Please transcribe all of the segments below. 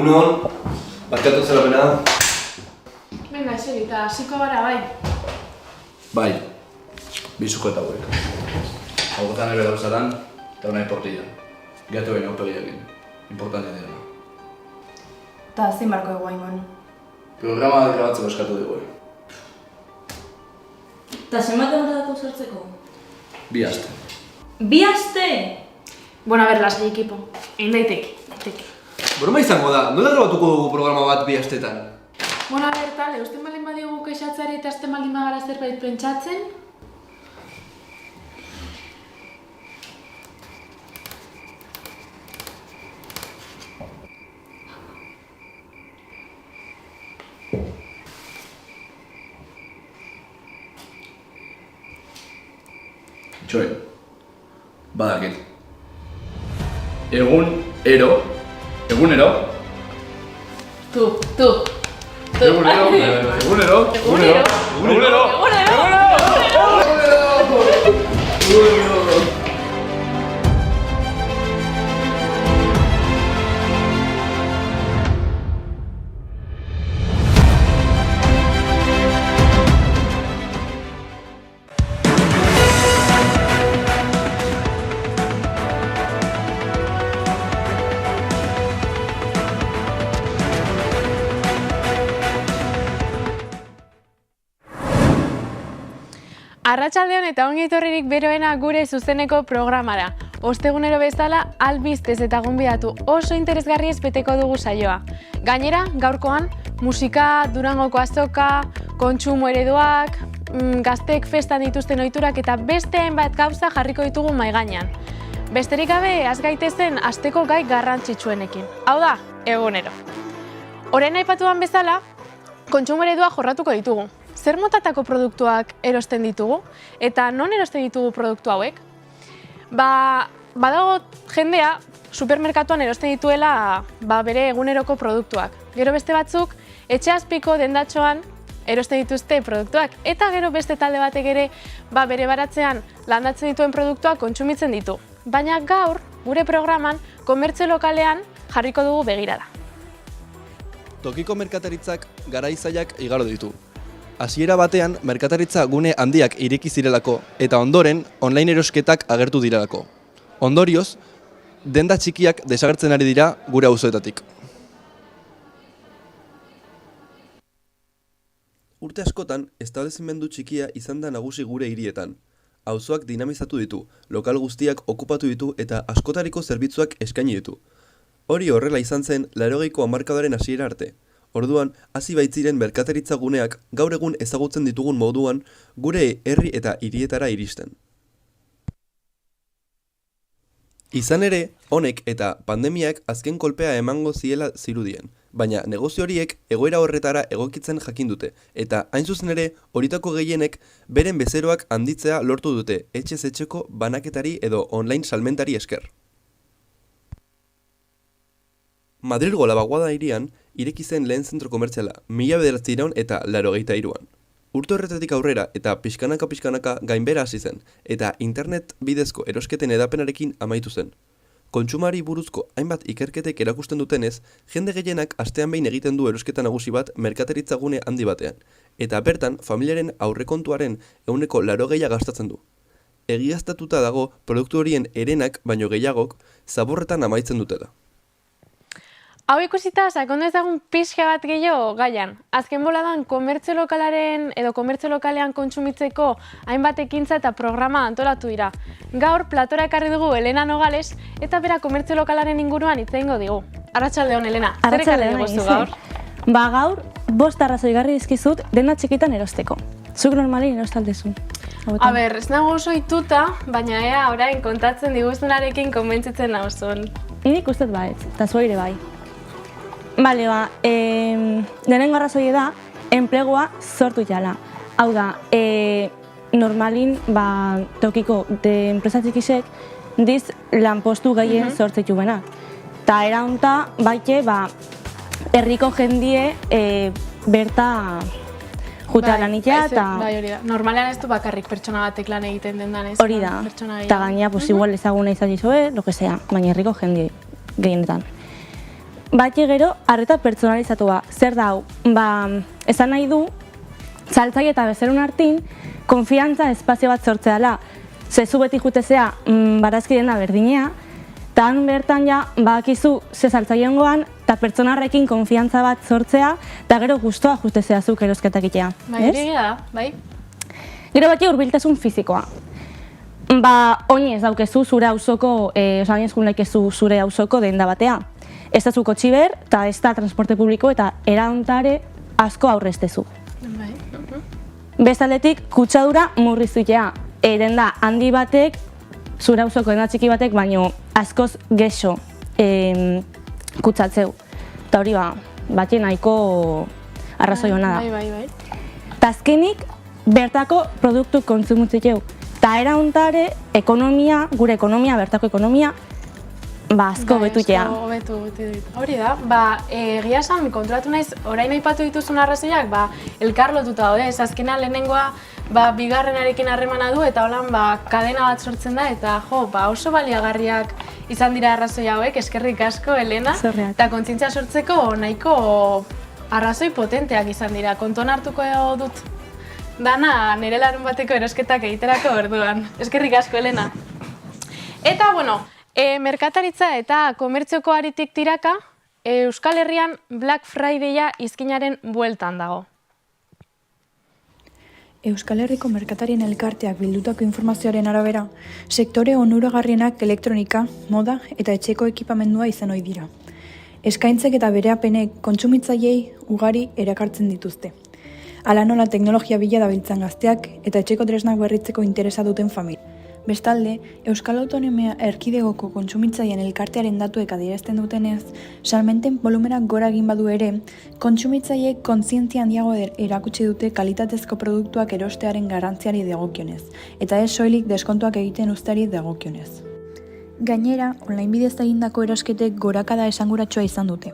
Egunon, barkatu zela pena. Venga, eseri, eta hasiko gara bai. Bai, bizuko eta hauek. Hauetan ere dauzaran, eta unai portilla. Gatu baina upegiakin. Importantea dira. Eta zein barko egu haingoan. Programa grabatzeko eskatu dugu. Eta zenbat demora datu sartzeko? 2 aste. 2 aste? Bueno, a ver, lasai ekipo. Egin daiteke. Broma izango da, nola grabatuko dugu programa bat 2 astetan? Bueno, a ver, tale, uste baldin badiogu kexatzari eta azten baldin bagara zerbait pentsatzen? Itxoin, badakit. Egunero. Tu. Arratsaldeon eta ongi etorririk beroena gure zuzeneko programara. Ostegunero bezala albistez eta gonbidatu oso interesgarriez beteko dugu saioa. Gainera, gaurkoan, musika, Durangoko azoka, kontsumo ereduak, gazteek festan dituzten ohiturak eta beste hainbat gauza jarriko ditugu mahai gainean. Besterik gabe, has gaitezen asteko gai garrantzitsuenekin. Hau da, egunero. Orain aipatuan bezala, kontsumo eredua jorratuko ditugu. Zer motatako produktuak erosten ditugu? Eta non erosten ditugu produktu hauek? Badago jendea supermerkatuan erosten dituela bere eguneroko produktuak. Gero beste batzuk, etxe azpiko dendatxoan erosten dituzte produktuak. Eta gero beste talde batek ere bere baratzean landatzen dituen produktuak kontsumitzen ditu. Baina gaur, gure programan, komertzio lokalean jarriko dugu begirada. Tokiko merkataritzak garai zailak igaro ditu. Hasiera batean, merkataritza gune handiak ireki zirelako eta ondoren online erosketak agertu direlako. Ondorioz, denda txikiak desagertzen ari dira gure auzoetatik. Urte askotan, establezimendu txikia izan da nagusi gure hirietan. Auzoak dinamizatu ditu, lokal guztiak okupatu ditu eta askotariko zerbitzuak eskaini ditu. Hori horrela izan zen 80ko hamarkadaren hasiera arte. Orduan, hasi baitziren merkataritza guneak gaur egun ezagutzen ditugun moduan gure herri eta hirietara iristen. Izan ere, honek eta pandemiak azken kolpea emango ziela zirudien, baina negozio horiek egoera horretara egokitzen jakin dute, eta hain zuzen ere, horitako gehienek beren bezeroak handitzea lortu dute etxez etxeko banaketari edo online salmentari esker. Madrilgo Labaguada hirian ireki zen lehen zentro komertziala 1983an. Urte horretatik aurrera eta pixkanaka gainbera hasi zen, eta internet bidezko erosketen edapenarekin amaitu zen. Kontsumari buruzko hainbat ikerketek erakusten dutenez, jende gehienak astean behin egiten du erosketa nagusi bat merkataritza gune handi batean, eta bertan familiaren aurrekontuaren 80% gastatzen du. Egiaztatuta dago produktu horien herenak baino gehiagok zaborretan amaitzen dutela. Hau ikusita, sakondu ezagun pixka bat gehiago gaian. Azken boladan, komertzio lokalean kontsumitzeko hainbat ekintza eta programa antolatu dira. Gaur, platora ekarri dugu Elena Nogales eta bera komertzio lokalaren inguruan hitz egingo digu. Arratsaldeon, Elena. Zer ekarri diguzu gaur? Gaur, 5 arrazoigarri dizkizut denda txikitan erosteko. Zuk normalin erostaldezu. A ber, ez nago oso ohituta, baina ea orain kontatzen diguzunarekin konbentzitzen nauzun. Nik ustez baetz, eta zuaire bai. Bale, lehenengo arrazoia da, enplegua sortu jala. Hau da, normalin tokiko enpresa txikisek diz lanpostu gehien sortzetu benak. Ta eraunta, baite, herriko jendie berta jutea lanitea eta... Bai, hori da. Normalean ez du bakarrik pertsona batek lan egiten dendan ez. Hori da, eta gaina igual ezaguna izan dizue, lo que sea, baina herriko jendie gehienetan. bati gero arreta pertsonalizatua. Zer da hau? Esan nahi du, saltzaile eta bezerun artin, konfiantza espazio bat sortzea dela. Zezu beti jutezea barazki dena berdinea, eta han bertan ja, badakizu ze saltzaileen goan, eta pertsonarrekin konfiantza bat sortzea, eta gero gustoa jutezea zuk erosketak itea. Bai, hori da, bai. Gero bati hurbiltasun fizikoa. Oin ez daukezu zure auzoko, osan ezkun laikezu zure auzoko denda batea. Ez da zuko txiber, eta ez da transporte publiko, eta eraontare asko aurreztezu. Bai. Bezaletik, kutsadura murrizuitea. Denda handi batek, zure auzoko denda txiki batek, baino askoz gexo kutsatzeu. Eta hori bati nahiko arrazoi hona da. Bai. Eta azkenik, bertako produktu kontsumitzeu. Eta eraontare, ekonomia, gure ekonomia, bertako ekonomia, asko betutea. Betu. Hori da, egia esan, konturatu naiz, orain aipatu dituzun arrazoiak, elkarlotuta daude, azkena lehenengoa, bigarrenarekin harremana du, eta holan, kadena bat sortzen da, eta oso baliagarriak izan dira arrazoi hauek, eskerrik asko, Elena, eta kontzientzia sortzeko nahiko arrazoi potenteak izan dira, kontuan hartuko dut. Dana, nire larun bateko erosketak egiterako orduan. Eskerrik asko, Elena. Eta, merkataritza eta komertzioko aritik tiraka, Euskal Herrian Black Friday-a izkinaren bueltan dago. Euskal Herriko merkatarien elkarteak bildutako informazioaren arabera, sektore onuragarrienak elektronika, moda eta etxeko ekipamendua izan ohi dira. Eskaintzek eta bereapenek kontsumitzaileei ugari erakartzen dituzte. Hala nola teknologia bila dabiltzan gazteak eta etxeko tresnak berritzeko interesa duten familia. Bestalde, Euskal Autonomia Erkidegoko kontsumitzaileen elkartearen datuek adierazten dutenez, salmenten volumenak gora egin badu ere, kontsumitzaileek kontzientzia handiago erakutsi dute kalitatezko produktuak erostearen garrantziari dagokionez, eta ez soilik deskontuak egiten uzteari dagokionez. Gainera, online bidez egindako erosketek gorakada esanguratsua izan dute.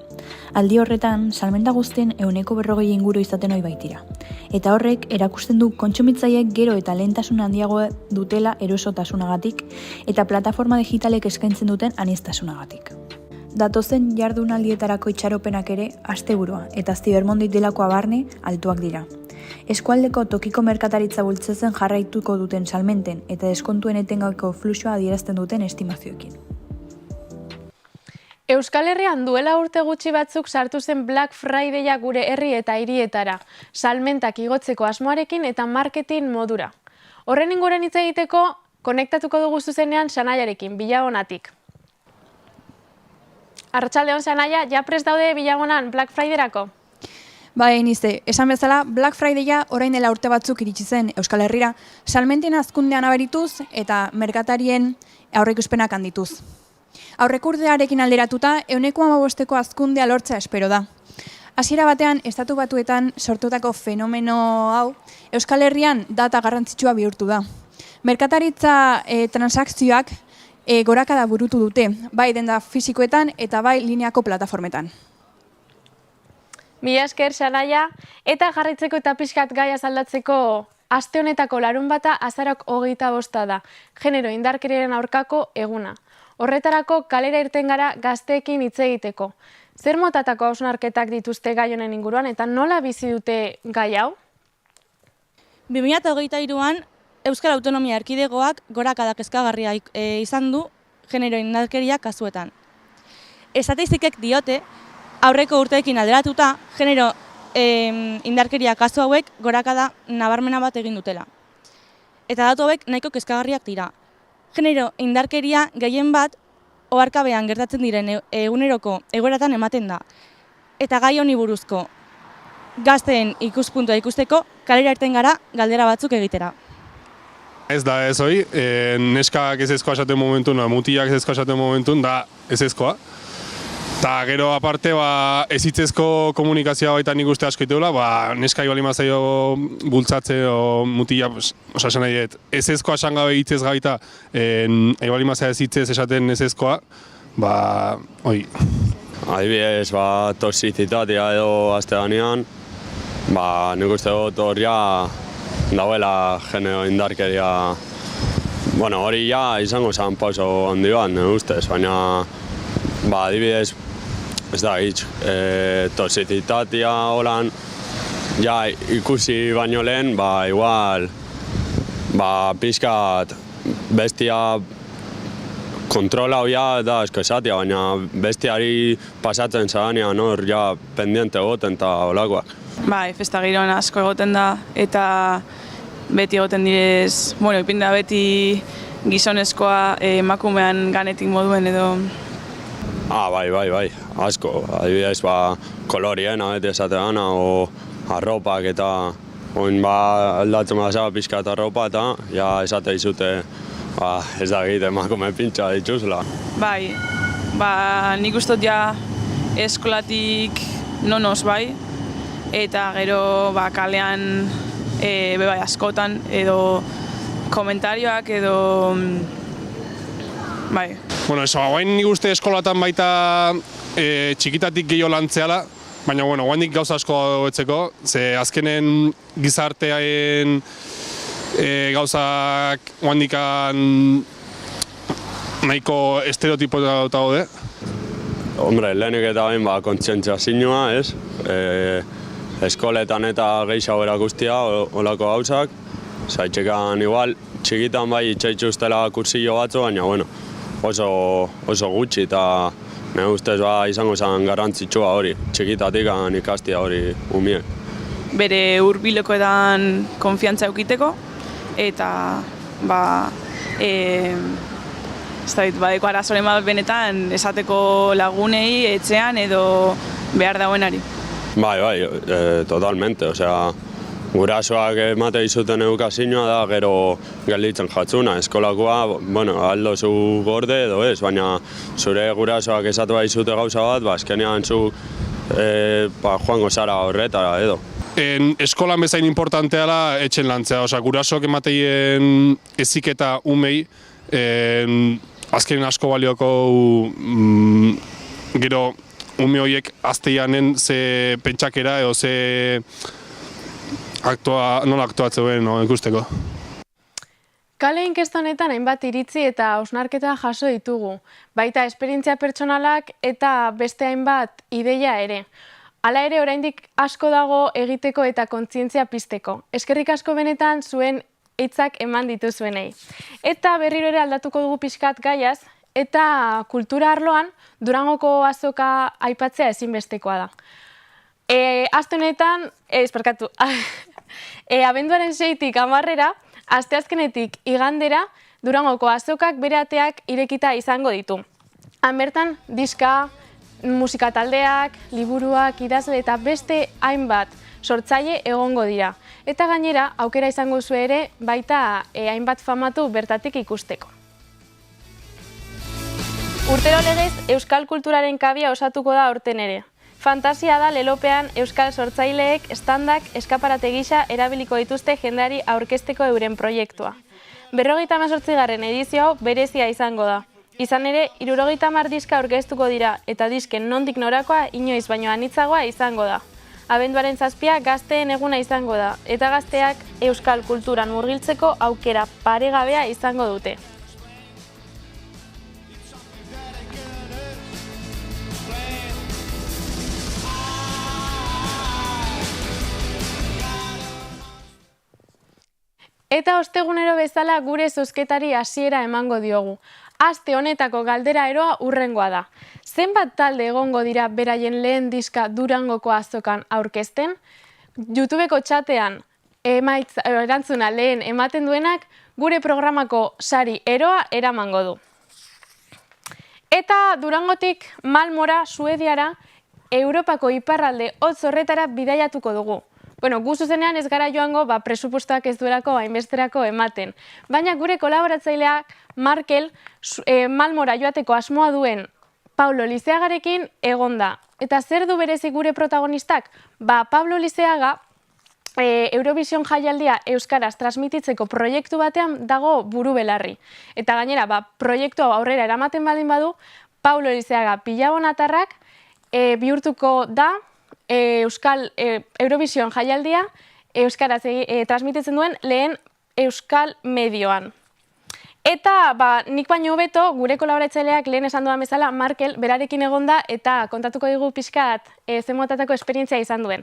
Aldi horretan, salmenta guztien 40% inguru izaten ohi baitira. Eta horrek erakusten du kontsumitzaileek gero eta lehentasun handiagoa dutela erosotasunagatik eta plataforma digitalek eskaintzen duten aniztasunagatik. Datozen jardunaldietarako itxaropenak ere asteburua eta zibermondit delakoa barne altuak dira. Eskualdeko tokiko merkataritza bultzatzen jarraituko duten salmenten eta deskontuen etengabeko fluxua adierazten duten estimazioekin. Euskal Herrian duela urte gutxi batzuk sartu zen Black Friday-a gure herri eta hirietara, salmentak igotzeko asmoarekin eta marketing modura. Horren inguren hitz egiteko, konektatuko dugu zuzenean Xanaiarekin, Billagonatik. Arratsaldeon Xanaia, ja prest daude Billagonan Black Friday-erako? Bai, nizte, esan bezala, Black Friday-a orain dela urte batzuk iritsi zen Euskal Herrira, salmenten hazkundean aberituz eta merkatarien aurreikuspenak handituz. Aurrekurdearekin alderatuta, 15%ko hazkundea lortzea espero da. Hasiera batean, Estatu Batuetan sortutako fenomeno hau, Euskal Herrian data garrantzitsua bihurtu da. Merkataritza transakzioak gorakada burutu dute, bai denda fisikoetan eta bai lineako plataformetan. Mila esker, Xanaia, eta jarraitzeko eta pixkat gaia aldatzeko aste honetako larunbata azaroak 25 da, genero indarkeriaren aurkako eguna. Horretarako kalera irten gara gazteekin hitz egiteko. Zer motatako hausnarketak dituzte gai honen inguruan eta nola bizi dute gai hau? 2023an Euskal Autonomia Erkidegoak gorakada kezkagarria izan du genero indarkeria kasuetan. Estatistikek diote, aurreko urteekin alderatuta, genero indarkeria kasu hauek gorakada nabarmena bat egin dutela. Eta datu hauek nahiko kezkagarriak dira. Genero indarkeria gehien bat oharkabean gertatzen diren eguneroko egoeratan ematen da. Eta gai honi buruzko gazteen ikuspuntua ikusteko kalera irten gara galdera batzuk egitera. Ez da ez hoi, neskak ez ezkoa esaten momentun, mutiak ez ezkoa esaten momentun, da ez ezkoa. Eta gero aparte, ez hitzezko komunikazioa baita nik uste asko iteula, neskai bali mazaio bultzatze o mutila, esan nahi, ez ezkoa esan gabe hitzez gaita, bali mazaio ez hitzez esaten ez ezkoa, hoi. Adibidez, toxizitatea edo azte ganean, nik uste dut horria dauela genero indarkeria, hori ja izango zen pauso handi bat, nik ustez, baina adibidez, ez da hitz, toxizitatea holan, ja ikusi baino lehen, igual, pixkat bestia kontrola hoia da esko esatia, baina bestiari pasatzen zaganean hor ja pendiente egoten eta holakoak. Festa giroan asko egoten da, eta beti egoten direz, ipinda beti gizonezkoa emakumean ganetik moduen edo... Bai, asko. Adibidez, kolorien beti esate gana, o arropak eta oin aldatzen bada pixka eta arropa eta ja esate izute ez da egite emakume pintxa dituzela. Nik ustot ja eskolatik nonoz eta gero kalean askotan edo komentarioak edo Bueno, guain nik uste eskolatan baita txikitatik gehiago lantzeala, baina guain gauza asko etzeko, ze azkenen gizarteaen gauzak guain nahiko estereotipo eta gaude. Hombre, lehenik eta bain kontzientziazioa, ez? Eskoletan eta gehiago erakustia olako gauzak. Zaitxekan igual, txikitan itxaitxustela kursillo batzu, baina oso gutxi eta nire ustez izango zen garrantzitsua hori, txikitatik ikastia hori umiek. Bere hurbilekoetan konfiantza eukiteko eta eko arazoren bat benetan esateko lagunei etxean edo behar dagoenari. Totalmente, gurasoak emate izuten edukazioa da, gero gelditzen jatzuna. Eskolakoa, aldo zu gorde edo ez, baina zure gurasoak esatu izute gauza bat, azkenean zu joango zara horretara edo. Eskolan bezain importantea da etxen lantzea, gurasoak emateien heziketa umei, azkenean asko balioko gero ume horiek azteianen ze pentsakera edo ze nola aktuatzen ikusteko. Kale inkesta honetan hainbat iritzi eta hausnarketa jaso ditugu, baita esperientzia pertsonalak eta beste hainbat ideia ere. Hala ere, oraindik asko dago egiteko eta kontzientzia pizteko. Eskerrik asko benetan zuen hitzak eman dituzuenei. Eta berriro ere aldatuko dugu pixkat gaiaz, eta kultura arloan Durangoko azoka aipatzea ezinbestekoa da. Aste honetan, abenduaren 6-tik 10-era, asteazkenetik igandera, Durangoko azokak bere ateak irekita izango ditu. Han bertan, diska, musika taldeak, liburuak, idazle eta beste hainbat sortzaile egongo dira. Eta gainera, aukera izango zu ere, baita hainbat famatu bertatik ikusteko. Urtero legez, euskal kulturaren kabia osatuko da aurten ere. Fantasia da lelopean euskal sortzaileek standak eskaparate gisa erabiliko dituzte jendeari aurkezteko euren proiektua. 58. edizio hau berezia izango da. Izan ere, 70 diska aurkeztuko dira eta disken nondik norakoa inoiz baino anitzagoa izango da. Abenduaren 7 gazteen eguna izango da eta gazteak euskal kulturan murgiltzeko aukera paregabea izango dute. Eta ostegunero bezala gure zozketari hasiera emango diogu. Aste honetako galdera eroa urrengoa da. Zenbat talde egongo dira beraien lehen diska Durangoko azokan aurkezten? YouTubeko txatean erantzuna lehen ematen duenak gure programako sari eroa eramango du. Eta Durangotik Malmora, Suediara, Europako iparralde hotz horretara bidaiatuko dugu. Gu zuzenean ez gara joango presupuestoak ez duelako hainbesterako ematen. Baina gure kolaboratzaileak Markel Malmora joateko asmoa duen Pablo Lizeagarekin egonda. Eta zer du berezi gure protagonistak? Pablo Lizeaga Eurovision jaialdia euskaraz transmititzeko proiektu batean dago buru belarri. Eta gainera, proiektu hau aurrera eramaten badin badu, Pablo Lizeaga pilabonatarrak bihurtuko da Euskal Eurovision jaialdia euskaraz transmititzen duen lehen euskal medioan. Eta nik baino hobeto gure kolaboratzaileak lehen esan dudan bezala Markel berarekin egonda eta kontatuko digu pixkat ze motatako esperientzia izan duen.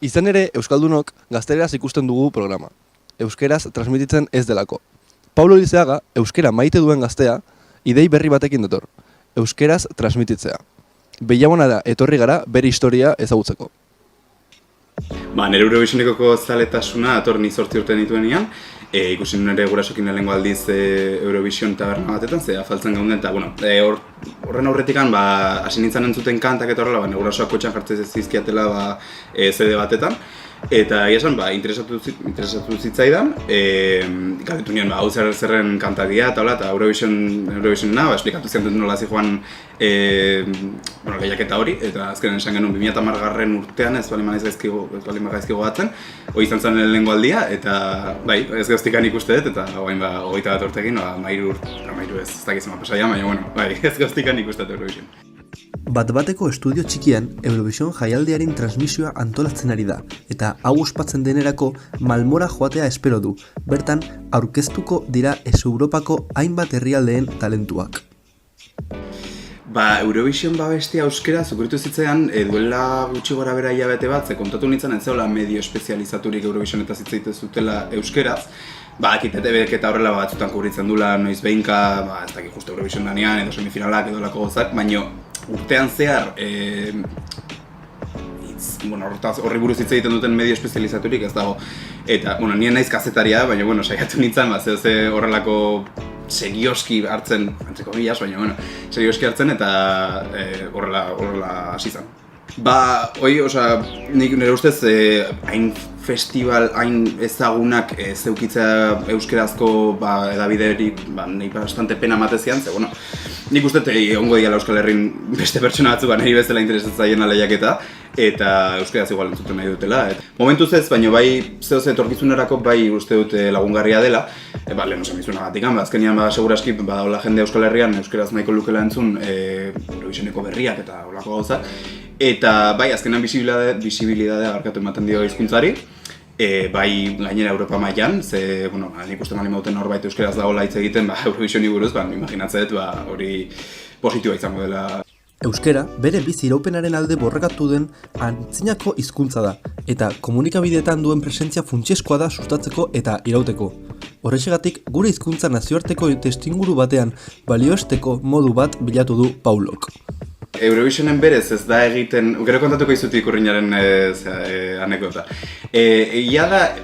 Izan ere, Euskaldunok gazteleraz ikusten dugu programa. Euskeraz transmititzen ez delako. Paulo Lizeaga, euskera maite duen gaztea, idei berri batekin dator. Euskeraz transmititzea. Behiagona da etorri gara bere historia ezagutzeko. Nire Eurovisionekoko zaletasuna ator ni 8 urte nituenean, ikusi nire gurasokin lehenengo aldiz Eurovision taberna batetan, ze afaltzen gaunden, eta horren aurretikan hasi nintzen entzuten kantak eta horrela, gurasoak kotxan jartzen zizkiatela CD batetan, eta esan interesatu zitzaidan, galdetu nion hau zerren kantadia eta Eurovisiona, esplikatu ziantzen nola zijoan lehiaketa hori, eta azkenen esan genuen 2010 urtean ez bali magaizkigo batzen, hori izan zen lehenengo aldia, eta ez gauztikan ikuste dut, eta hogein 21 urtekin, amairu ez dakizema pasaia, baina ez gauztikan ikuste dut Eurovision. Bat-bateko estudio txikian Eurovision jaialdiaren transmisioa antolatzen ari da, eta hau ospatzen denerako Malmora joatea espero du, bertan aurkeztuko dira Europako hainbat herrialdeen talentuak. Eurovision babestia euskera zukuritu zitzaidan duela gutxi gora bera hilabete bat, ze kontatu nintzen ez zeola medio espezializaturik Eurovision eta zitzaite zutela euskeraz, ETBek eta horrela batzutan kubritzen dula noiz behinka, ez dakit justu Eurovision danean edo semifinalak edo lako gozak, baina urtean zehar horri buruz hitz egiten duten medio espezializaturik ez dago. Eta, nien naiz kazetaria, baina saiatu nintzen, horrelako serioski hartzen, antzeko milaz, baina serioski hartzen eta horrela hasi zen. Nik nire ustez hain festival, hain ezagunak zeukitzea euskerazko edabiderik nahi bastante pena matezian, ze nik uste ongo diala Euskal Herrin beste pertsona batzu nahi bezala interesatzaien lehiaketa eta euskeraz igual entzuten nahi dutela. Momentuz ez, baina zehoz etorkizunerako uste dute lagungarria dela, lehen osan bizunagatik, azkenian seguraski badaola jende Euskal Herrian euskeraz nahiko lukela entzun Eurovisioneko berriak eta olako gauzak. Eta azkenan bisibilidadea barkatu ematen dio hizkuntzari, gainera Europa mailan, ze, nik uste malin bauten horbait euskeraz dagoela hitz egiten Eurovisioni buruz, imaginatzen dut hori positiua izango dela. Euskera bere bizi iraupenaren alde borrakatu den antzinako hizkuntza da, eta komunikabideetan duen presentzia funtsezkoa da sustatzeko eta irauteko. Horrexegatik, gure hizkuntza nazioarteko testuinguru batean balioesteko modu bat bilatu du Paulok. Eurovisionen berez ez da egiten, gero kontatuko izuti ikurriñaren anekdota. Egia da,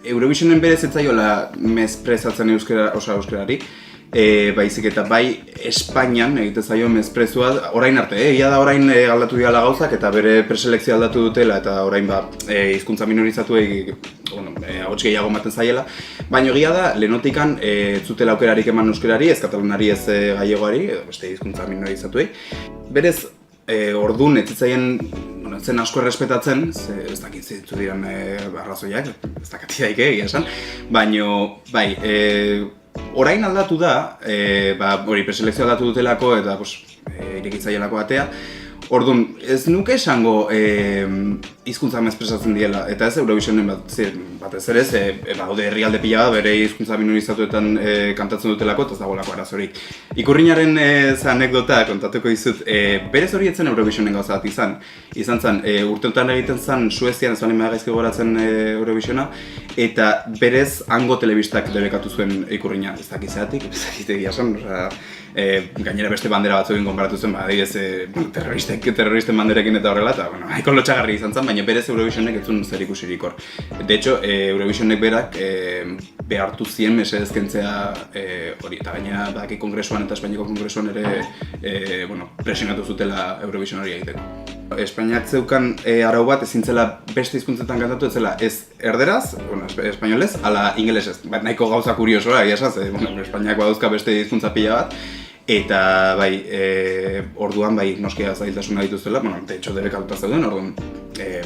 Eurovisionen berez ez zaiola mezprezatzen euskerari, baizik eta Espainian egite zaio mezprezua, orain arte, egia da orain aldatu diala gauzak eta bere preselekzioa aldatu dutela eta orain hizkuntza minorizatu ahots gehiago ematen zaiela, baina egia da, lehenotikan zutela aukerarik eman euskerari, ez katalanari ez gallegoari, edo beste hizkuntza minorizatuei. Berez, ordun ez zitzaien zen asko errespetatzen, ez dakit zitzu diren arrazoiak, ez dakati daike egia esan, baina orain aldatu da, preselekzioa aldatu dutelako eta irekitzaielako atea. Orduan, ez nuke esango hizkuntza mezpresatzen diela, eta ez Eurovisionen batez ere, daude herrialde pila bat bere hizkuntza minorizatuetan kantatzen dutelako, eta ez dagoelako arazorik. Ikurriñaren anekdota kontatuko dizut, berez hori etzen Eurovisionen gauza bat izan zen, urteotan egiten zen Suezian, ez bali gaizki gogoratzen Eurovisiona, eta berez hango telebistak debekatu zuen Ikurriña, ez dakizeatik, ez dakitegia esan, gainera beste bandera batzuekin konparatu zen, terroristen banderekin eta horrela, eta haiko lotxagarri izan zen, baina berez Eurovisionek ez zuen zer ikusirik hor. De hecho, Eurovisionek berak behartu zien mesedez kentzea hori, eta gainera badaki kongresuan eta Espainiako kongresuan ere presionatu zutela Eurovision hori egiteko. Espainiak zeukan arau bat ezin zela beste hizkuntzetan kantatu, ez zela ez erderaz, espainolez, ala ingelesez. Nahiko gauza kuriosoa, egia esaz, Espainiak badauzka beste hizkuntza pila bat, eta orduan noskia zailtasuna dituztela, de hecho debekatuta zeuden, orduan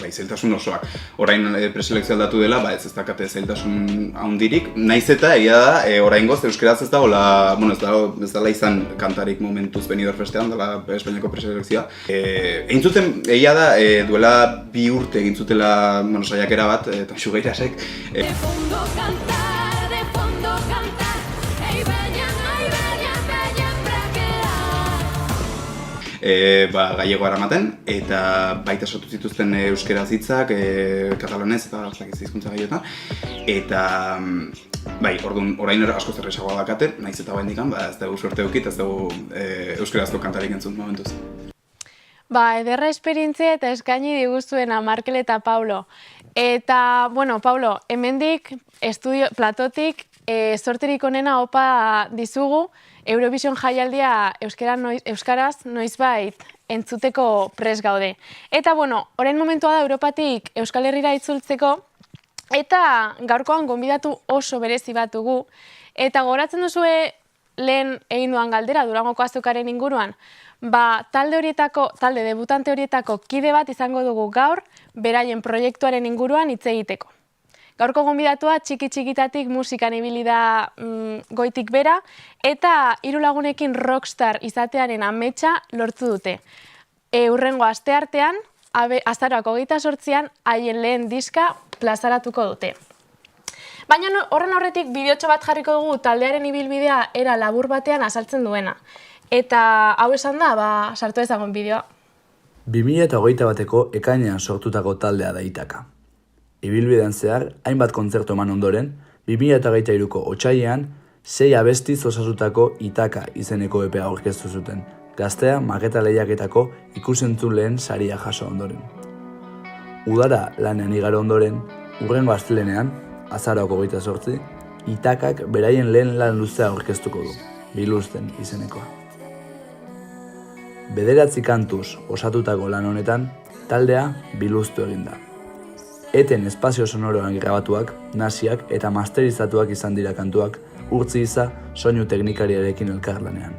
zailtasun osoak. Orain preselekzioa aldatu dela, ez dakate zailtasun handirik, naiz eta egia da, oraingoz euskeraz ez dagoela, ez dela izan kantarik momentuz Benidorm festean, dela Espainiako preselekzioa. Egin zuten, egia da, duela 2 urte egin zutela saiakera bat, eta Xugairasek. De fondo cantar, gallego aramaten, eta baita sortu zituzten euskeraz hitzak, katalanez eta hizkuntza gaietan, eta orain asko zerresagoa dakate, nahiz eta baindikan, ez dugu suerte eukit, ez dugu euskerazko kantarik entzun momentuz. Ederra esperientzia eta eskaini diguzuena Markel eta Paulo. Eta, Paulo, hemendik platotik sorterik onena opa dizugu Eurovision jaialdia euskaraz noizbait entzuteko prest gaude. Eta, orain momentua da Europatik Euskal Herrira itzultzeko, eta gaurkoan gonbidatu oso berezi bat dugu. Eta goratzen duzue lehen egin duan galdera Durangoko azokaren inguruan, talde debutante horietako kide bat izango dugu gaur, beraien proiektuaren inguruan hitz egiteko. Gaurko gonbidatua txiki-txikitatik musikan ibili da goitik bera, eta 3 lagunekin rockstar izatearen ametsa lortu dute. Hurrengo asteartean, azaroak 28an, haien lehen diska plazaratuko dute. Baina horren horretik bideotxo bat jarriko dugu taldearen ibilbidea era labur batean azaltzen duena. Eta hau esan da, sartu ezagun bideoa. 2021ko ekainean sortutako taldea da Itaka. Ibilbidean zehar, hainbat kontzertu eman ondoren, 2023ko otsailean 6 abestiz osatutako Itaka izeneko epea aurkeztu zuten, gaztea maketa lehiaketako ikusentzun saria jaso ondoren. Udara lanean igaro ondoren, hurrengo astelehenean, azaroak 28, Itakak beraien lehen lan luzea aurkeztuko du, Biluzten izenekoa. 9 kantuz osatutako lan honetan, taldea biluztu egin da. Eten espazio sonoroan grabatuak, nasiak eta masterizatuak izan dira kantuak, urtzi iza soinu teknikariarekin elkarlanean.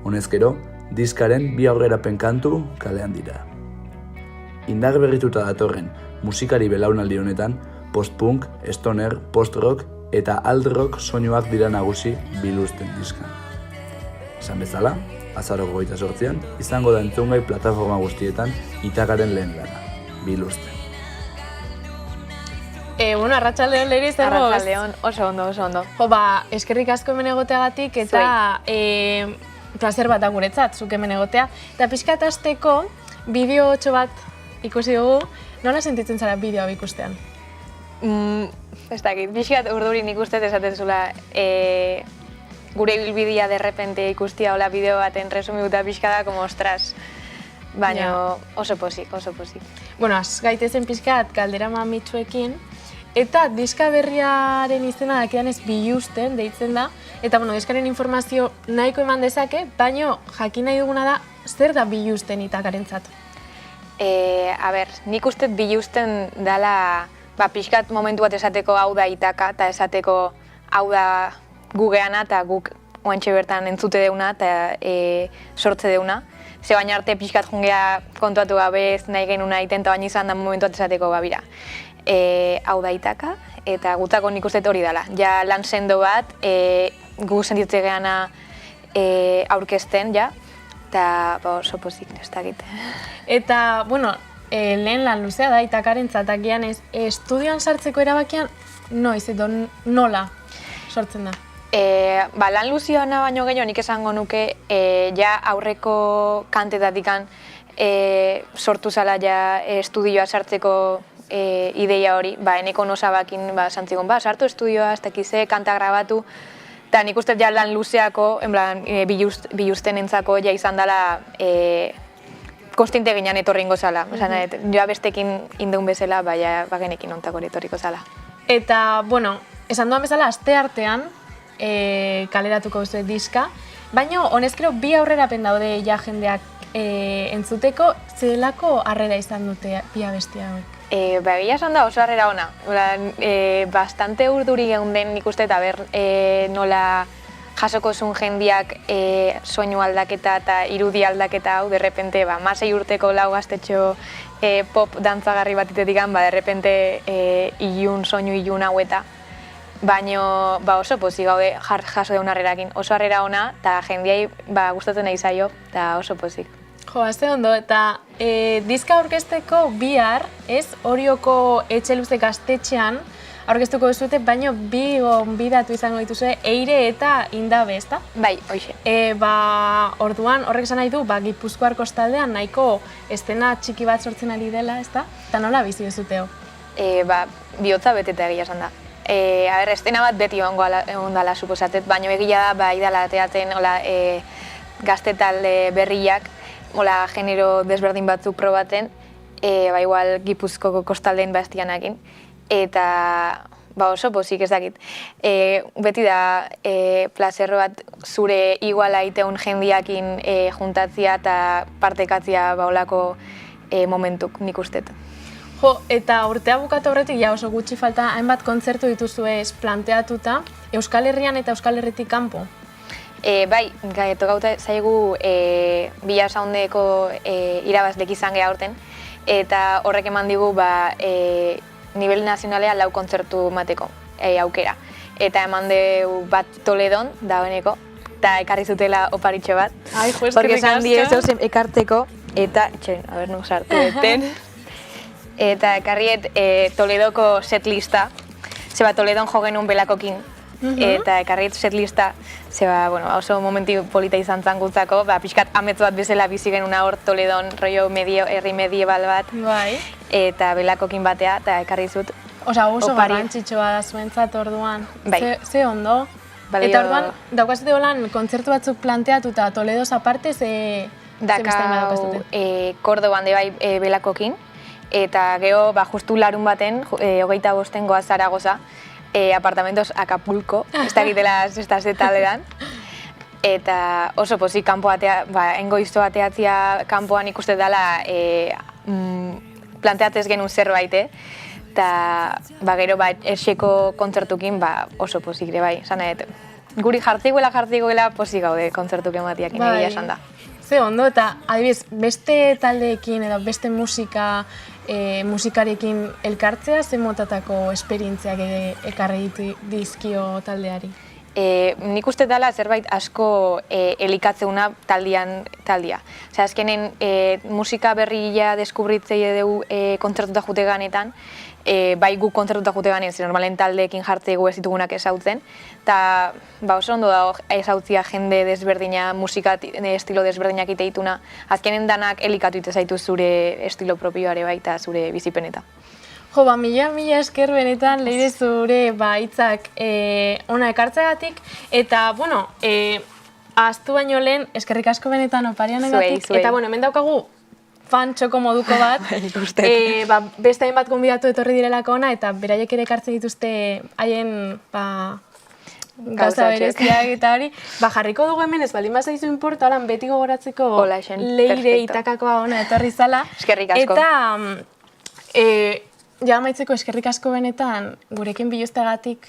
Honezkero, diskaren 2 aurrerapen kantu kalean dira. Indar berrituta datorren musikari belaunaldi honetan, post-punk, stoner, post-rock eta alt-rock soinuak dira nagusi Biluzten diskan. Esan bezala, azaroko 28an, izango da entzungai plataforma guztietan Itakaren lehen lana, Biluzten. Arratsaldeon Leire, zer goz? Arratsaldeon, oso ondo. Eskerrik asko hemen egoteagatik eta plazer bat da guretzat, zuk hemen egotea. Eta pixkat hasteko bideotxo bat ikusi dugu, nola sentitzen zara bideoa ikustean? Ez dakit, pixkat urdurin ikustet esaten zula gure ibilbidea derrepente ikustia hola bideo baten resumiuta pixkada, como ostras. Baina oso pozik. Az gaitezen pixkat galdera mamitsuekin, eta diska berriaren izena dakidan ez Biluzten deitzen da, eta diskaren informazio nahiko eman dezake, baina jakin nahi duguna da, zer da Biluzten Itakarentzat? Nik uste Biluzten dela pixkat momentu bat esateko hau da Itaka, eta esateko hau da gugeana, eta guk oantxe bertan entzute deuna, eta sortze deuna. Ze baina arte pixkat jungea kontuatu gabe ez nahi genuna itenta baina izan da momentu bat esateko babira. Hau da Itaka, eta gutako nik uste hori dela. Ja lan sendo bat, gu sentitze geana aurkezten, eta oso pozik, ez dakit. Eta, lehen lan luzea da Itakaren zatakian ez, estudioan sartzeko erabakian noiz edo nola sortzen da? Lan luzioana baino gehiago nik esango nuke aurreko kantetatik sortu zala estudioa sartzeko ideia hori, eneko nosabakin santzikon, sartu estudioa, ez dakize, kanta grabatu, eta nik uste lan luzeako, Biluzten entzako izan dela konstiente ginean etorringo zala. Joa bestekin indeun bezala, bagenekin ontako etorriko zala. Eta, esan duan bezala, aste artean kaleratuko duzu diska, baina honezkero 2 aurrerapen daude jendeak entzuteko, zelako harrera izan dute 2 abestia hauek? Egia esan da oso harrera ona. Bastante urduri geunden nik uste eta nola jasoko zuen jendiak soinu aldaketa eta irudi aldaketa hau, derrepente 6 urteko lau gaztetxo pop dantzagarri bat itetik, derrepente soinu ilun hau eta baina oso pozik gaude jaso deun harrerakin. Oso harrera ona eta jendiai gustatzen nahi zaio eta oso pozik. Azte ondo, eta diska aurkezteko bihar, Orioko Etxeluze gaztetxean aurkeztuko duzute, baino bi gonbidatu izango dituzue, Eire eta Indabe, ezta? Bai, hoxe. Orduan, horrek esan nahi du, Gipuzkoar kostaldean nahiko estena txiki bat sortzen ari dela, ezta? Eta nola bizi duzuteo? Bihotza beteta egia esan da. Estena bat beti egon dala suposatet, baina egia da, bai dala teatzen gazte talde berriak, genero desberdin batzuk probaten, igual Gipuzkoko kostaldean bastianakin, eta oso pozik ez dakit. Beti da plazerro bat zure iguala iteun jendiakin juntatzia eta partekatzia olako momentuk nik ustet. Jo, eta urtea bukatu horretik, ja oso gutxi falta, hainbat kontzertu dituzuez planteatuta, Euskal Herrian eta Euskal Herritik kanpo? Bai, tokauta zaigu Bila Soundeko irabazlek izan geha aurten, eta horrek eman digu nivel nazionalea 4 kontzertu mateko aukera. Eta eman dugu bat Toledon, dagoeneko, eta ekarri zutela oparitxo bat. Ai, jo, porque esan diezo ekarteko, eta, nuk sartu eten. Eta ekarriet Toledoko setlista, zeba Toledon jo genuen belakokin, eta ekarriet setlista, zeba, oso momenti polita izan zangutzako, pixkat amets bat bezala bizi genuen hor Toledon, rollo herri mediebal bat, eta belakokin batea, eta ekarri zut. Osa, oso garrantzitsua da zuentzat orduan. Ze ondo. Eta orduan, daukazute holan kontzertu batzuk planteatuta Toledoz aparte, ze beste daukazute? Kordoban de bai belakokin, eta geho, justu larun baten, 25 goaz Zaragoza, apartamentos Acapulco, ez dakitela zestazte taldean. Eta oso pozik, engo izto bateatzia kanpoan ikuste dela planteatzez genuen zerbait, eta gero eseko kontzertukin oso pozik ere bai. Guri jartziguela pozik gaude kontzertuk ematiak egia esan da. Ze ondo, eta adibidez, beste taldeekin edo beste musikarekin elkartzea, ze motatako esperientziak ekarri dizkio taldeari? Nik uste dela zerbait asko elikatzeuna taldia. Azkenen musika berria deskubritzei dugu kontzertuta jute ganetan, bai guk kontzertuta jute ganean, normalen taldeekin jartzegu ez ditugunak ezautzen, eta oso ondo dago ezautzia jende desberdina, musika estilo desberdinak iteituna, azkenen danak elikatu ite zaitu zure estilo propioare bai eta zure bizipeneta. Jo, mila esker benetan Leire zure hitzak ona ekartzeagatik, eta, ahaztu baino lehen, eskerrik asko benetan oparianegatik, eta, hemen daukagu fan txoko moduko bat, beste hainbat gonbidatu etorri direlako ona, eta beraiek ere ekartzen dituzte haien gauza bereziak eta hori, jarriko dugu hemen ez baldin bazaizu inporta, holan beti gogoratzeko Leire itakakoa ona etorri zala. Eskerrik asko. Eta, ja amaitzeko eskerrik asko benetan gurekin biluzteagatik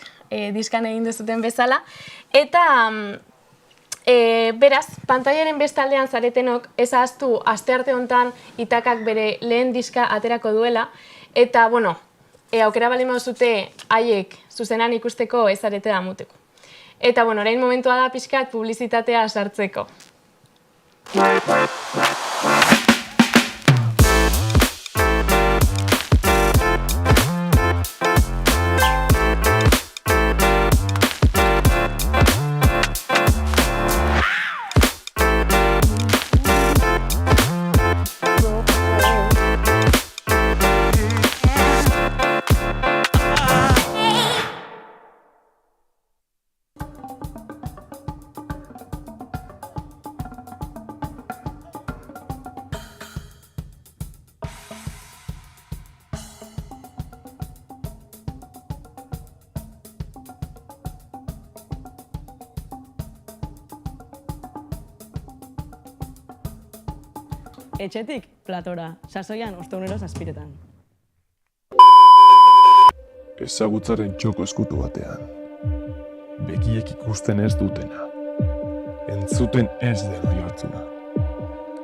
diskan egin duzuten bezala. Eta, beraz, pantailaren bestaldean zaretenok ez ahaztu astearte honetan itakak bere lehen diska aterako duela. Eta, aukera baldin baduzute haiek zuzenan ikusteko ez zarete damuteko. Eta, orain momentua da pixkat publizitatea sartzeko. Etxetik, platora, sasoian ostegunero 7:00. Ezagutzaren txoko eskutu batean. Begiek ikusten ez dutena. Entzuten ez den oihartzuna.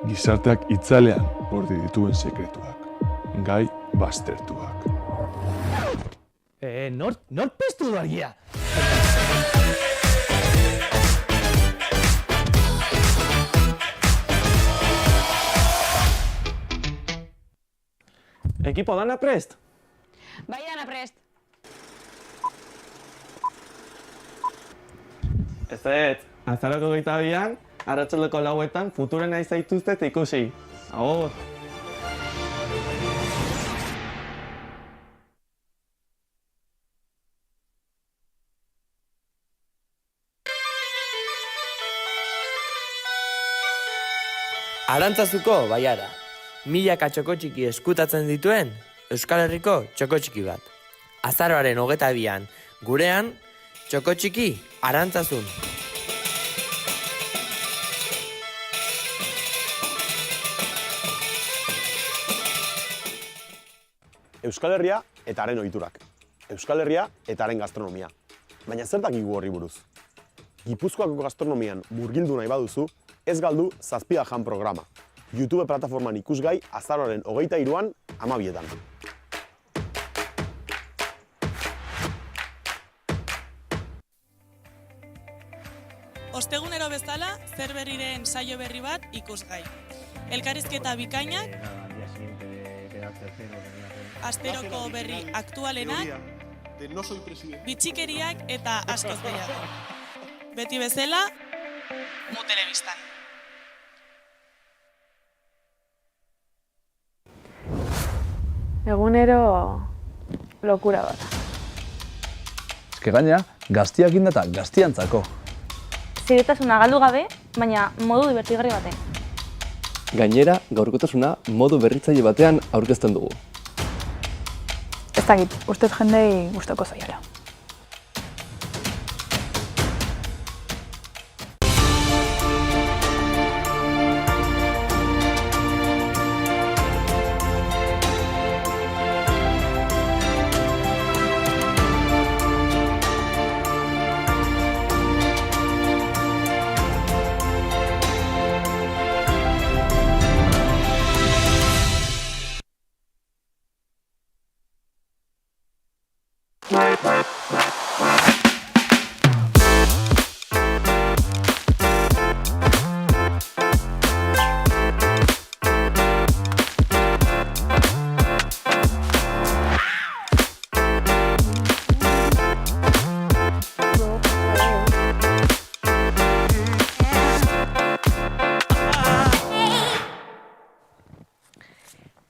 Gizarteak itzalean gorde dituen sekretuak. Gai baztertuak. Nor piztu du argia? Ekipo, dana prest? Bai, dana prest. Azaroko 22an, arratsaldeko 4etan, Futuren nahi zaituztet ikusi. Agur! Arantzazuko baiara, milaka txokotxiki eskutatzen dituen Euskal Herriko txokotxiki bat. Azaroaren 22an, gurean, txokotxiki Arantzazun. Euskal Herria eta haren ohiturak. Euskal Herria eta haren gastronomia. Baina zer dakigu horri buruz? Gipuzkoako gastronomian murgildu nahi baduzu, ez galdu Zazpida Jan programa. YouTube plataforman ikusgai azaroaren 23an 12etan. Ostegunero bezala, zer berriren saio berri bat ikusgai. Elkarrizketa bikainak, asteroko berri aktualenak, bitxikeriak eta askoz gehiago. Beti bezala, Mu Telebistan. Egunero lokura bat. Eske gaina, gaztiak indata gaztiantzako. Ziretasuna galdu gabe, baina modu divertigarri batean. Gainera, gaurkotasuna modu berritzaile batean aurkezten dugu. Ez dakit, ustez jendei gustoko zaiola.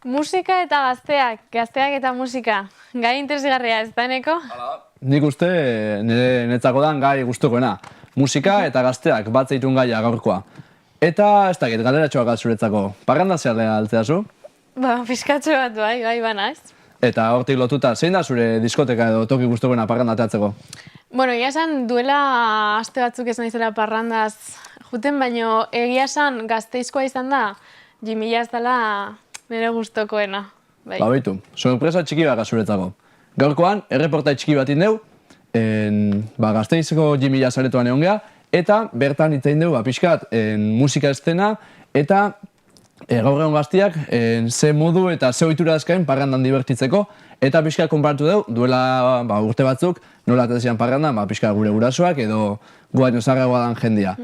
Musika eta gazteak eta musika. Gai interesgarria ez da, Eneko? Nik uste netzako dan gai gustukoena. Musika eta gazteak bat zeitun gaia gaurkoa. Eta ez dakit, galderatxoak zuretzako. Parranda zeharlea altzeazu? Fiskatxo bat bai bana ez. Eta hortik lotuta, zein da zure diskoteka edo toki gustukoena parranda teatzeko? Bueno, egia esan duela aste batzuk ez naizela parrandaz juten, baino egia esan Gasteizkoa izan da, Jimila ez dela nire gustokoena. Baitu, sorpresa txiki baka zuretzako. Gaurkoan, erreportai txiki bat indeu, Gasteizko Jimila zaretoan egon geha, eta bertan itzein dugu pixkat musika estena, eta gaur egon gaztiak ze modu eta ze ohitura azkain parrandan divertitzeko, eta pixkat konparatu dugu, duela urte batzuk, nola atezian parrandan, pixkat gure gurasoak edo guaino zarragoa dan jendia.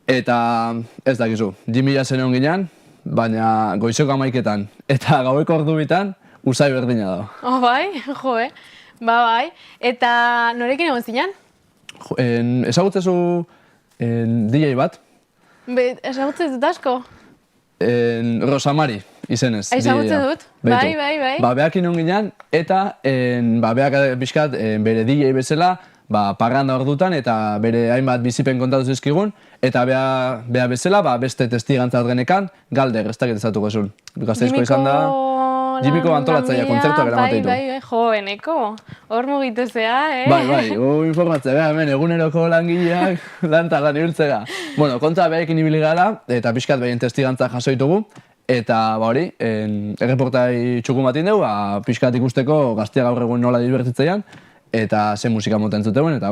Eta ez dakizu, Jimila zen egon ginean, baina goizeko 11etan eta gaueko ordu bitan usai berdina da. Bai, bai. Eta norekin egon zinen? Ezagutzezu DJ bat? Ezagutzen dut asko? Rosamari izenez. Ezagutzen dut, bai. Behakin egon ginean eta beak pixkat bere DJ bezala parranda ordutan eta bere hainbat bizipen kontatu zizkigun, eta bea bezala beste testigantza genekan Galder, ez dakit ezatuko esun. Gasteizko izan da, Jimiko antolatzaia kontzertuak eramaten ditu. Bai, Eneko, hor mugitu zea, Bai, informatzea, hemen eguneroko langileak lan ibiltzea. Bueno, konta behaekin ibili gara, eta pixkat behien testigantza jasoitugu, eta hori, erreportai txukun batin dugu, pixkat ikusteko gaztia gaur egun nola divertitzeian, eta ze musika moten zuten, eta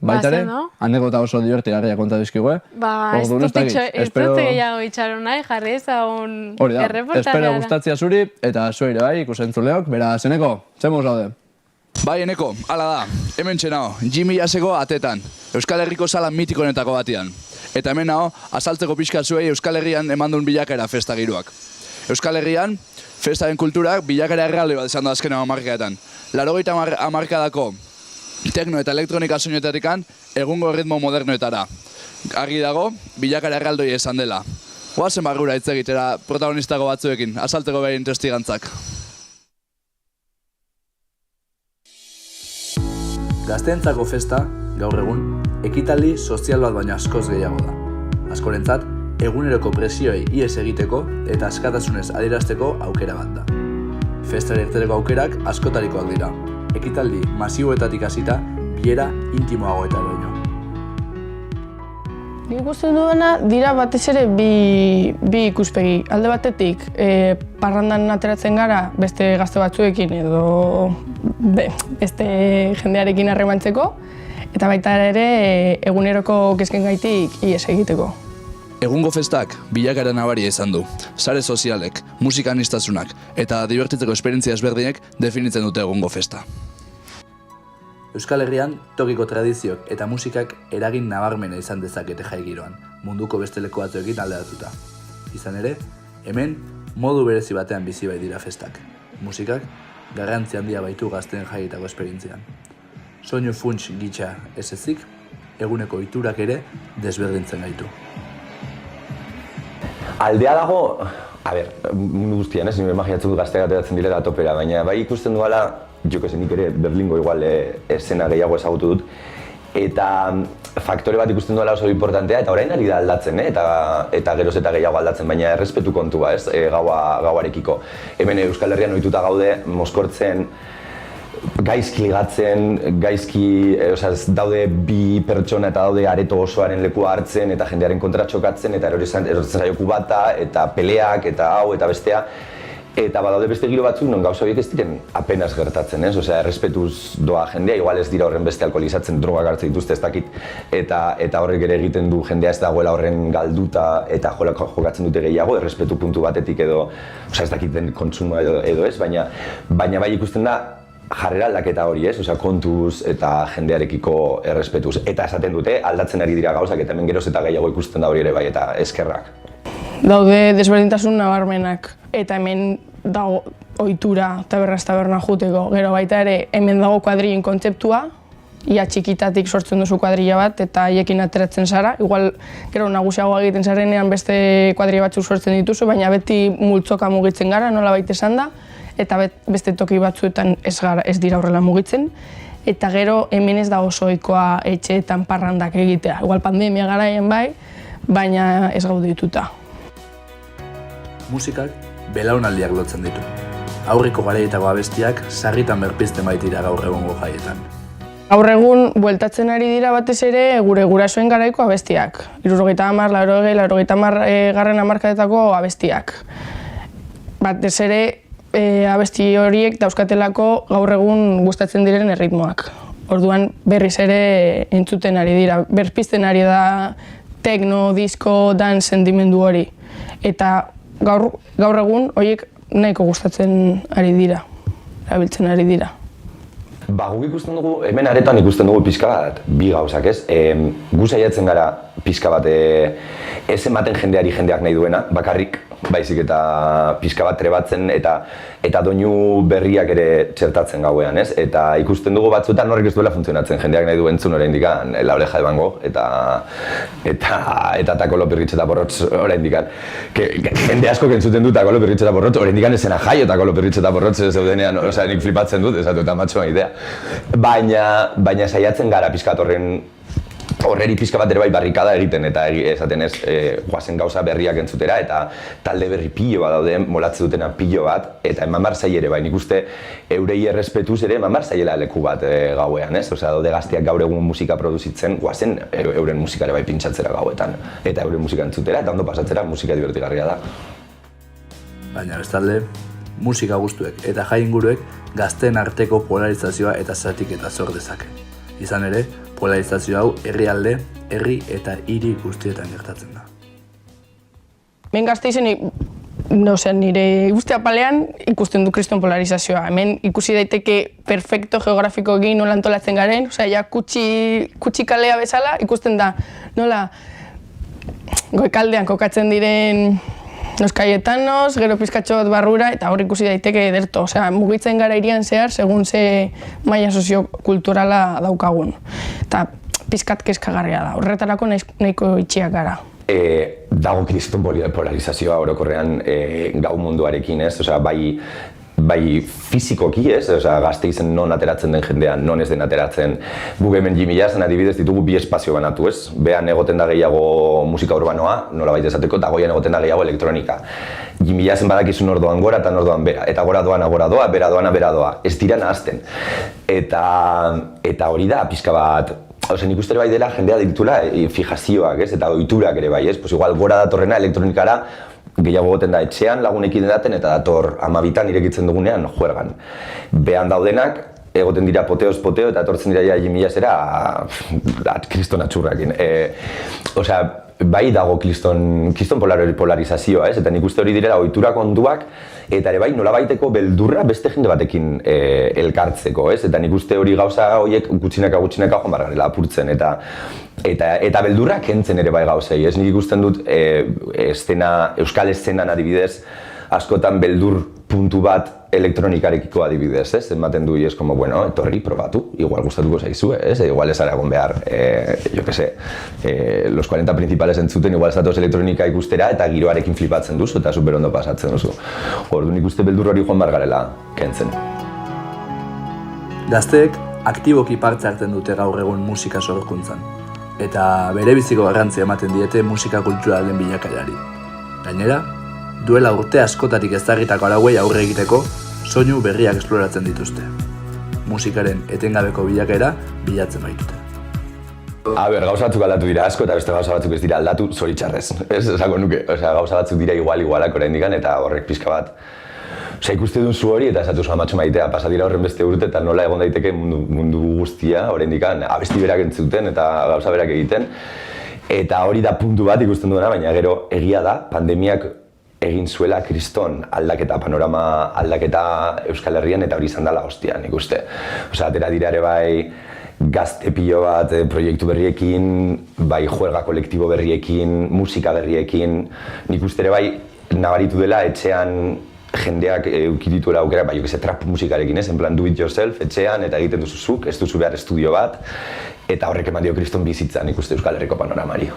baitare, anekdota oso divertigarria konta dizkigu, ez dut gehiago itxaron nahi, jarri ezagun erreportaria. Hori da, espero gustatzia zuri, eta zueire bai, ikusentzuleok, beraz, Eneko, zemuz gaude? Bai, Eneko, hala da, hemen txenao, Jimila zego atetan, Euskal Herriko sala mitikonetako batian. Eta hemen nao, azaltzeko pixka zuei Euskal Herrian emandun bilakera festa giroak. Euskal Herrian, festaren kulturak bilakera errealde bat izan da azkeneko hamarkadetan. 80 hamarkadako tekno eta elektronika soinetatikan egungo ritmo modernoetara. Argi dago, bilakara erraldoi esan dela. Goazen barrura hitz egitera protagonistako batzuekin, azalteko behin testigantzak. Gazteentzako festa, gaur egun, ekitaldi sozial bat baina askoz gehiago da. Askorentzat, eguneroko presioei ihes egiteko eta askatasunez adierazteko aukera bat da. Festari irteteko aukerak askotarikoak dira. Ekitaldi masiboetatik hasita, bilera intimoagoeta baino. Nik ikusten duena dira batez ere bi ikuspegi. Alde batetik, parrandan ateratzen gara beste gazte batzuekin edo beste jendearekin harremantzeko, eta baita ere eguneroko kezkengaitik ihes egiteko. Egungo festak bilakaera nabaria izan du. Sare sozialek, musikanistasunak eta dibertitzeko esperientzia ezberdinek definitzen dute egungo festa. Euskal Herrian, tokiko tradizioak eta musikak eragin nabarmena izan dezakete jai giroan, munduko beste leku batzuekin alderatuta. Izan ere, hemen modu berezi batean bizi bai dira festak. Musikak garrantzi handia baitu gazteen jaietako esperientzian. Soinu funts gitxa ez ezik, eguneko ohiturak ere desberdintzen gaitu. Aldea dago, mundu guztian, nire imaginatzen dut gazteak ateratzen direla topera, baina bai ikusten duela, nik ere Berlingo igual eszena gehiago ezagutu dut, eta faktore bat ikusten duela oso importantea, eta orain ari da aldatzen, eta geroz eta gehiago aldatzen, baina errespetu kontua, gauarekiko. Hemen Euskal Herrian ohituta gaude, mozkortzen, gaizki ligatzen, daude bi pertsona eta daude areto osoaren lekua hartzen eta jendearen kontra txokatzen eta erortzen zaioku bata eta peleak eta hau eta bestea. Eta badaude beste giro batzuk non gauza horiek ez diren apenas gertatzen, errespetuz doa jendea, igual ez dira horren beste alkoholizatzen, drogak hartzen dituzte ez dakit, eta horrek ere egiten du jendea ez dagoela horren galduta eta jokatzen dute gehiago, errespetu puntu batetik edo, ez dakiten kontsumoa edo ez, baina bai ikusten da jarrera aldaketa hori, kontuz eta jendearekiko errespetuz. Eta esaten dute, aldatzen ari dira gauzak eta hemen geroz eta gehiago ikusten da hori ere bai, eta eskerrak. Daude desberdintasun nabarmenak, eta hemen dago ohitura taberna juteko. Gero baita ere, hemen dago kuadrillen kontzeptua, ia txikitatik sortzen duzu kuadrilla bat, eta haiekin ateratzen zara. Igual, gero nagusiagoa egiten zarenean beste kuadrilla batzuk sortzen dituzu, baina beti multzoka mugitzen gara, nola baita esan da, eta beste toki batzuetan ez dira horrela mugitzen. Eta gero hemen ez da oso ohikoa etxeetan parrandak egitea. Igual pandemia garaian bai, baina ez gaude dituta. Musikak belaunaldiak lotzen ditu. Aurreko garaietako abestiak sarritan berpizten baitira gaur egungo jaietan. Gaur egun bueltatzen ari dira batez ere gure gurasoen garaiko abestiak. 70, 80 garren hamarkadetako abestiak. Batez ere abesti horiek dauzkatelako gaur egun gustatzen diren erritmoak. Orduan berriz ere entzuten ari dira, berpizten ari da tekno, disko, dan sentimendu hori. Eta gaur egun horiek nahiko gustatzen ari dira, erabiltzen ari dira. Guk ikusten dugu, hemen aretan ikusten dugu pixka bat, bi gauzak ez. Gu saiatzen gara pixka bat ez ematen jendeak nahi duena, bakarrik, baizik eta pixka bat trebatzen eta doinu berriak ere txertatzen gauean, ez? Eta ikusten dugu batzuetan horrek ez duela funtzionatzen, jendeak nahi du entzun oraindik La Oreja de Van Gogh eta Tako Lopirritx eta Borrotz oraindik. Jende asko entzuten du Tako Lopirritx eta Borrotz, oraindik ezena jaio Tako Lopirritx eta Borrotz zeudenean, nik flipatzen dut, esatu eta matxoa idea. Baina saiatzen gara pixkat horreri pixka bat ere bai barrikada egiten eta esaten ez guazen gauza berriak entzutera eta talde berri pilo bat daude, molatzen dutena pilo bat eta eman bar zai ere bai, nik uste eurei errespetuz ere eman bar zaiela leku bat gauean, ez? Osea, daude gazteak gaur egun musika produzitzen, guazen euren musikare bai pintxatzera gauetan eta euren musika entzutera eta ondo pasatzera musika divertigarria da. Baina bestalde, musika guztuek eta jai inguruek gazteen arteko polarizazioa eta zatiketa zor dezake. Izan ere, polarizazio hau herrialde, herri eta hiri guztietan gertatzen da. Hemen Gasteizen, nire guzti apalean ikusten du kriston polarizazioa. Hemen ikusi daiteke perfecto geografiko egin nola antolatzen garen, ja kutsi kalea bezala ikusten da nola goikaldean kokatzen diren Los Cayetanos, gero pizkatxo bat barrura, eta hor ikusi daiteke ederto. Osea, mugitzen gara irian zehar, segun ze maila soziokulturala daukagun. Eta pizkat kezkagarria da, horretarako nahiko itxiak gara. Dago kriston polarizazioa orokorrean gau munduarekin, ez? Osea, bai fizikoki, ez? Osea, Gasteizen non ateratzen den jendean, non ez den ateratzen. Guk hemen Jimmy Jazzen adibidez ditugu bi espazio banatu, ez? Behan egoten da gehiago musika urbanoa, nolabait esateko, eta goian egoten da gehiago elektronika. Jimmy Jazzen badakizun ordoan gora eta ordoan bera, eta gora doa, bera doa. Ez dira nahazten. Eta hori da, pixka bat, nik uste ere bai dela jendea ditula fijazioak, ez? Eta ohiturak ere bai, ez? Pues igual gora datorrena elektronikara gehiago goten da etxean lagunekin edaten eta dator 12 irekitzen dugunean juergan. Behan daudenak, egoten dira poteoz poteo eta etortzen dira Jimmy Jazzera kriston atxurrakin. Osea, bai dago kriston polarizazioa, ez? Eta nik uste hori direla ohiturak onduak eta ere bai nolabaiteko beldurra beste jende batekin elkartzeko, ez? Eta nik uste hori gauza horiek gutxinaka joan behar garela apurtzen eta beldurra kentzen ere bai gauzei, ez? Nik ikusten dut euskal eszenan adibidez askotan beldur puntu bat elektronikarekiko adibidez, ez? Ematen du ez como, bueno, etorri, probatu, igual gustatuko zaizue, ez? Igual ez aragon behar, yo que sé, los 40 principales entzuten, igual zatoz elektronika ikustera eta giroarekin flipatzen duzu eta super ondo pasatzen duzu. Orduan ikuste beldur hori joan behar garela kentzen. Gazteek aktiboki parte hartzen dute gaur egun musika sorkuntzan, eta bere biziko garrantzia ematen diete musika kulturalen bilakaerari. Gainera, duela urte askotatik ezagitako arauei aurre egiteko, soinu berriak esploratzen dituzte. Musikaren etengabeko bilakaera bilatzen baitute. Gauza batzuk aldatu dira asko eta beste gauza batzuk ez dira aldatu zoritxarrez. Ez esako nuke, gauza batzuk dira igualak oraindikan eta horrek pixka bat. Ikuste dun zu hori eta esatu zua matxo maitea, pasa dira horren beste urte eta nola egon daiteke mundu guztia oraindikan abesti berak entzuten eta gauza berak egiten. Eta hori da puntu bat ikusten duena, baina gero egia da, pandemiak egin zuela kriston aldaketa, panorama aldaketa Euskal Herrian eta hori izan dela hostia, nik uste. Osea, atera dira ere bai gazte pilo bat proiektu berriekin, bai juerga kolektibo berriekin, musika berriekin, nik uste ere bai nabaritu dela etxean jendeak ukidituela aukera, bai, trap musikarekin, ez? En plan do it yourself, etxean eta egiten duzuzuk, ez duzu behar estudio bat, eta horrek eman dio kriston bizitza, nik uste Euskal Herriko panoramari.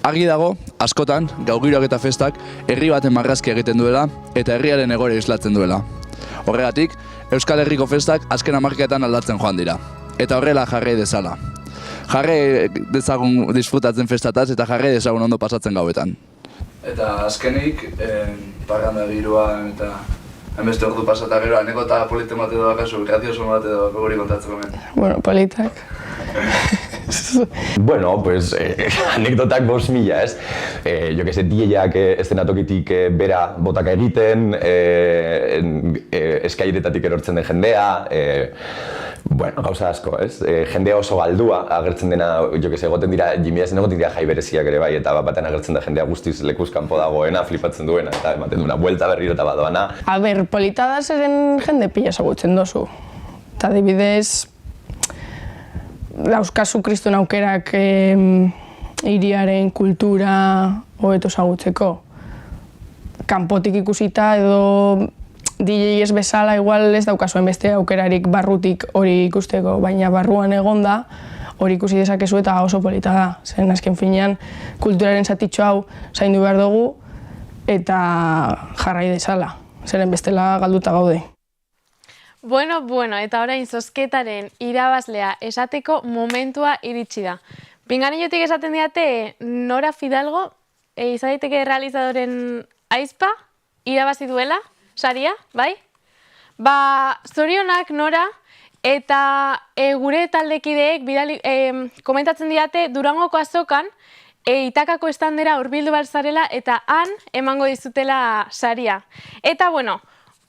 Argi dago, askotan, gaugiroak eta festak herri baten marrazki egiten duela eta herriaren egore islatzen duela. Horregatik, Euskal Herriko festak azken hamarkadetan aldatzen joan dira. Eta horrela jarrai dezala. Jarrai dezagun disfrutatzen festataz eta jarrai dezagun ondo pasatzen gauetan. Eta azkenik, parranda giroan eta hainbeste ordu pasata gero, anekota politen bat edo bakazu, gratioso bat edo gori kontatzeko hemen. Bueno, politak. Bueno, pues anekdotak 5.000, ez? Jo que se, DJak eszenatokitik bera botaka egiten, eskairetatik erortzen den jendea, bueno, gauza asko, ez? Jendea oso galdua agertzen dena, jo que se, egoten dira, Jimmy Jazzen egoten dira jai bereziak ere bai, eta batean agertzen da jendea guztiz lekuz kanpo dagoena, flipatzen duena, eta ematen duena buelta berriro eta badoana. Polita da zeren jende pila ezagutzen dozu. Eta adibidez, dauzkazu kriston aukerak hiriaren kultura hobeto ezagutzeko. Kanpotik ikusita edo DJ ez bezala igual ez daukazuen beste aukerarik barrutik hori ikusteko, baina barruan egonda hori ikusi dezakezu eta oso polita da. Zen azken finean kulturaren zatitxo hau zaindu behar dugu eta jarrai dezala. Zeren bestela galduta gaude. Bueno, eta orain zozketaren irabazlea esateko momentua iritsi da. Pinganillotik esaten diate Nora Fidalgo, izan daiteke realizadoren aizpa, irabazi duela, saria, bai? Zorionak Nora, eta gure taldekideek komentatzen diate Durangoko azokan, Itakako estandera hurbildu balzarela eta han emango dizutela saria. Eta bueno,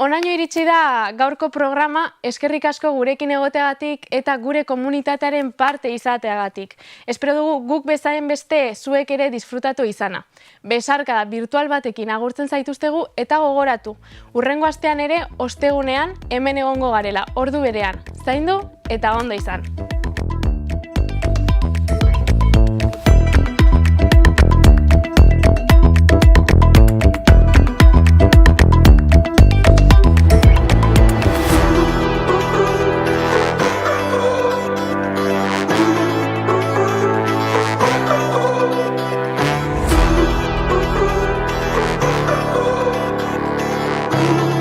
onaino iritsi da gaurko programa, eskerrik asko gurekin egoteagatik eta gure komunitatearen parte izateagatik. Espero dugu guk bezain beste zuek ere disfrutatu izana. Besarkada virtual batekin agurtzen zaituztegu eta gogoratu. Hurrengo astean ere, ostegunean, hemen egongo garela, ordu berean. Zaindu eta ondo izan. Thank